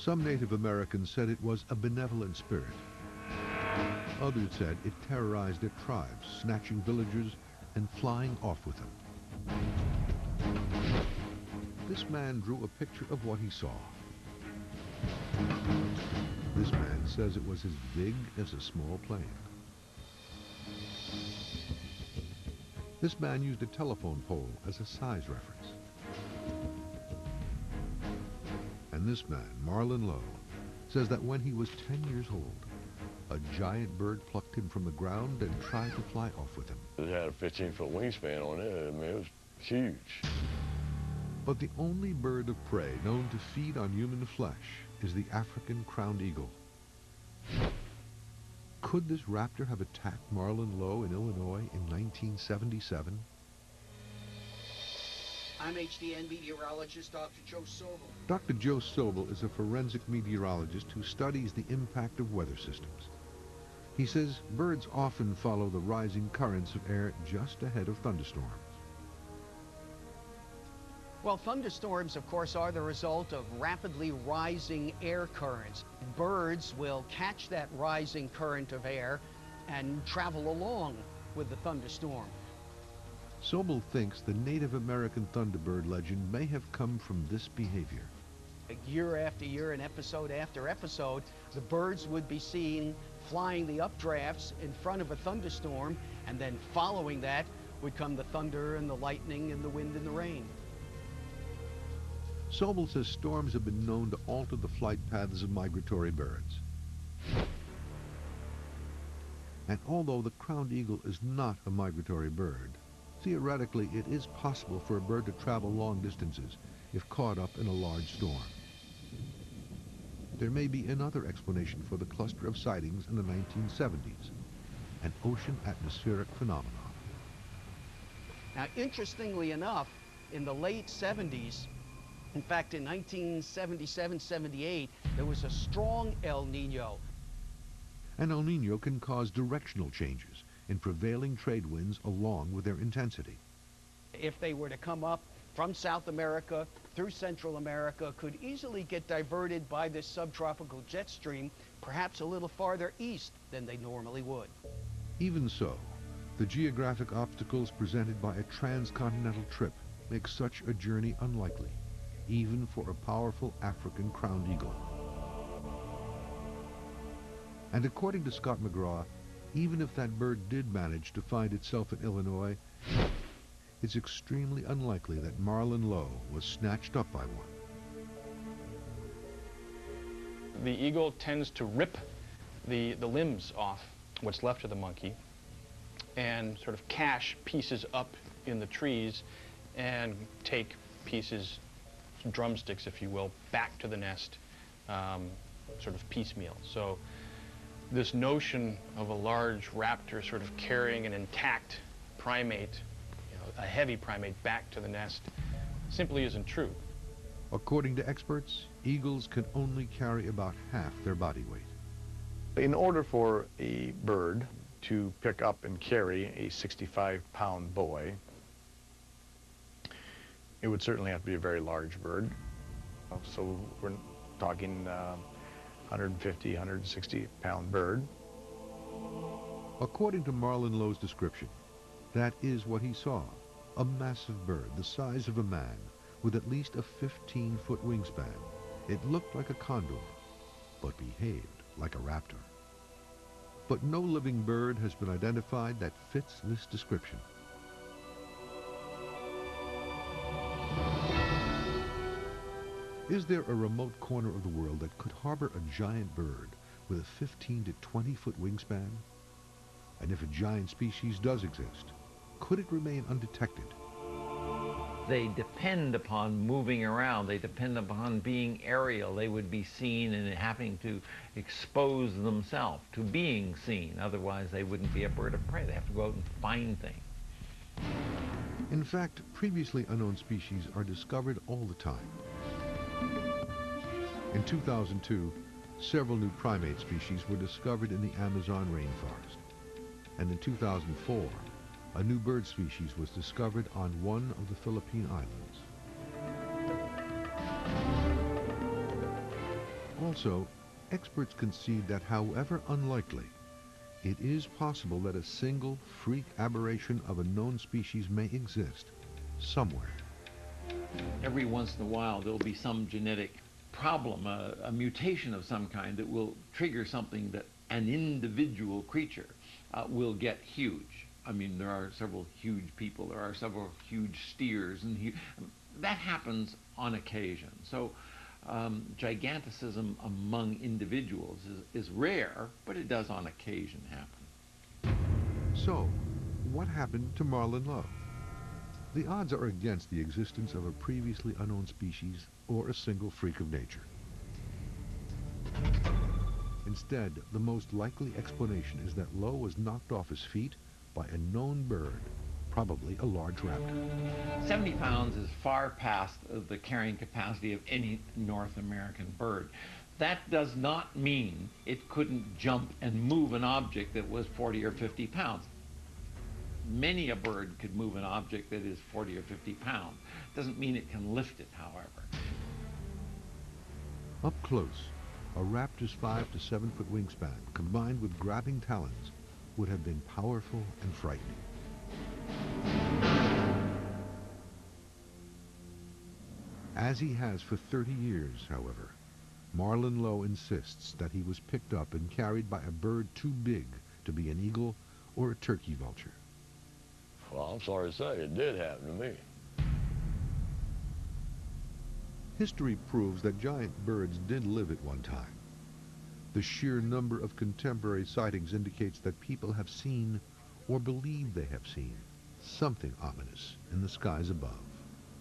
Some Native Americans said it was a benevolent spirit. Others said it terrorized their tribes, snatching villagers and flying off with them. This man drew a picture of what he saw. This man says it was as big as a small plane. This man used a telephone pole as a size reference. And this man, Marlon Lowe, says that when he was 10 years old, a giant bird plucked him from the ground and tried to fly off with him. It had a 15-foot wingspan on it. I mean, it was huge. But the only bird of prey known to feed on human flesh is the African crowned eagle. Could this raptor have attacked Marlon Lowe in Illinois in 1977? I'm HDN meteorologist Dr. Joe Sobel. Dr. Joe Sobel is a forensic meteorologist who studies the impact of weather systems. He says birds often follow the rising currents of air just ahead of thunderstorms. Well, thunderstorms, of course, are the result of rapidly rising air currents. Birds will catch that rising current of air and travel along with the thunderstorm. Sobel thinks the Native American thunderbird legend may have come from this behavior. Year after year and episode after episode, the birds would be seen flying the updrafts in front of a thunderstorm, and then following that would come the thunder and the lightning and the wind and the rain. Sobel says storms have been known to alter the flight paths of migratory birds. And although the crowned eagle is not a migratory bird, theoretically it is possible for a bird to travel long distances if caught up in a large storm. There may be another explanation for the cluster of sightings in the 1970s, an ocean atmospheric phenomenon. Now, interestingly enough, in the late 70s, in fact, in 1977-78, there was a strong El Nino. An El Nino can cause directional changes in prevailing trade winds along with their intensity. If they were to come up from South America through Central America, could easily get diverted by this subtropical jet stream, perhaps a little farther east than they normally would. Even so, the geographic obstacles presented by a transcontinental trip make such a journey unlikely, even for a powerful African crowned eagle. And according to Scott McGraw, even if that bird did manage to find itself in Illinois, it's extremely unlikely that Marlon Lowe was snatched up by one. The eagle tends to rip the limbs off what's left of the monkey and sort of cache pieces up in the trees and take pieces, drumsticks if you will, back to the nest sort of piecemeal. So this notion of a large raptor sort of carrying an intact primate, a heavy primate, back to the nest simply isn't true. According to experts, eagles can only carry about half their body weight. In order for a bird to pick up and carry a 65-pound boy, it would certainly have to be a very large bird. So we're talking 150, 160-pound bird. According to Marlon Lowe's description, that is what he saw, a massive bird the size of a man with at least a 15-foot wingspan. It looked like a condor, but behaved like a raptor. But no living bird has been identified that fits this description. Is there a remote corner of the world that could harbor a giant bird with a 15 to 20-foot wingspan? And if a giant species does exist, could it remain undetected? They depend upon moving around. They depend upon being aerial. They would be seen and having to expose themselves to being seen. Otherwise, they wouldn't be a bird of prey. They have to go out and find things. In fact, previously unknown species are discovered all the time. In 2002, several new primate species were discovered in the Amazon rainforest. And in 2004, a new bird species was discovered on one of the Philippine Islands. Also, experts concede that however unlikely, it is possible that a single freak aberration of a known species may exist somewhere. Every once in a while, there'll be some genetic problem, a mutation of some kind that will trigger something that an individual creature will get huge. I mean, there are several huge people, there are several huge steers, and that happens on occasion. So giganticism among individuals is rare, but it does on occasion happen. So, what happened to Marlon Lowe? The odds are against the existence of a previously unknown species or a single freak of nature. Instead, the most likely explanation is that Lowe was knocked off his feet by a known bird, probably a large raptor. 70 pounds is far past the carrying capacity of any North American bird. That does not mean it couldn't jump and move an object that was 40 or 50 pounds. Many a bird could move an object that is 40 or 50 pounds. Doesn't mean it can lift it, however. Up close, a raptor's 5 to 7 foot wingspan, combined with grabbing talons, would have been powerful and frightening. As he has for 30 years, however, Marlon Lowe insists that he was picked up and carried by a bird too big to be an eagle or a turkey vulture. Well, I'm sorry to say, it did happen to me. History proves that giant birds did live at one time. The sheer number of contemporary sightings indicates that people have seen, or believe they have seen, something ominous in the skies above.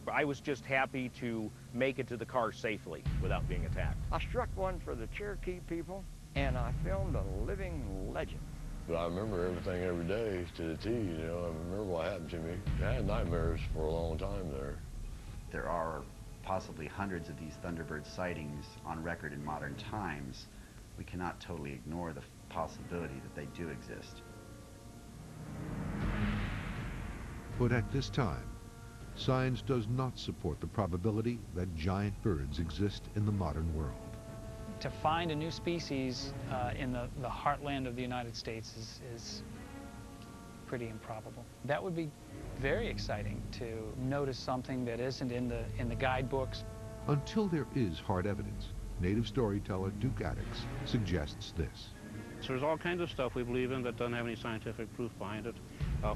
I was just happy to make it to the car safely without being attacked. I struck one for the Cherokee people, and I filmed a living legend. But I remember everything every day to the T, you know. I remember what happened to me. I had nightmares for a long time there. There are possibly hundreds of these Thunderbird sightings on record in modern times. We cannot totally ignore the possibility that they do exist. But at this time, science does not support the probability that giant birds exist in the modern world. To find a new species in the heartland of the United States is pretty improbable. That would be very exciting, to notice something that isn't in the guidebooks. Until there is hard evidence, native storyteller Duke Addicks suggests this. So there's all kinds of stuff we believe in that doesn't have any scientific proof behind it.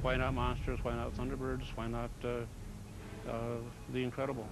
Why not monsters? Why not thunderbirds? Why not the incredible?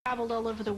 Traveled all over the